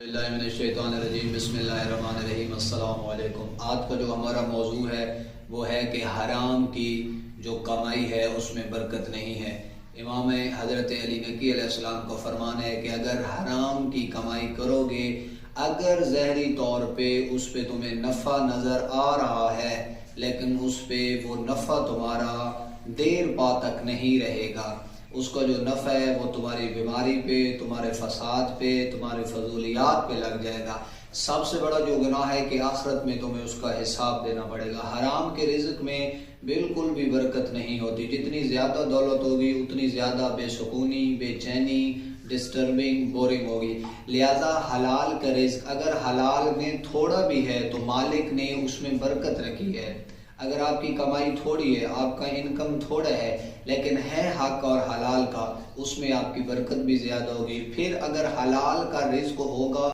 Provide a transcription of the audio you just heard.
बिस्मिल्लाहिर्रहमानिर्रहीम। अस्सलाम वालेकुम। आज का जो हमारा मौजू है वो है कि हराम की जो कमाई है उसमें बरकत नहीं है। इमाम हज़रत अली नकी अलैहिस्सलाम का फरमान है कि अगर हराम की कमाई करोगे, अगर ज़हरी तौर पे उस पे तुम्हें नफ़ा नज़र आ रहा है लेकिन उस पे वो नफ़ा तुम्हारा देर पा तक नहीं रहेगा, उसका जो नफ़ा है वो तुम्हारी बीमारी पे, तुम्हारे फसाद पे, तुम्हारे फजूलियात पे लग जाएगा। सबसे बड़ा जो गुनाह है कि आखिरत में तुम्हें उसका हिसाब देना पड़ेगा। हराम के रिज़्क में बिल्कुल भी बरकत नहीं होती। जितनी ज़्यादा दौलत होगी उतनी ज़्यादा बेसुकूनी, बेचैनी, डिस्टर्बिंग, बोरिंग होगी। लिहाजा हलाल का रिज़्क अगर हलाल में थोड़ा भी है तो मालिक ने उसमें बरकत रखी है। अगर आपकी कमाई थोड़ी है, आपका इनकम थोड़ा है, लेकिन है हक और हलाल का, उसमें आपकी बरकत भी ज़्यादा होगी। फिर अगर हलाल का रिज़्क होगा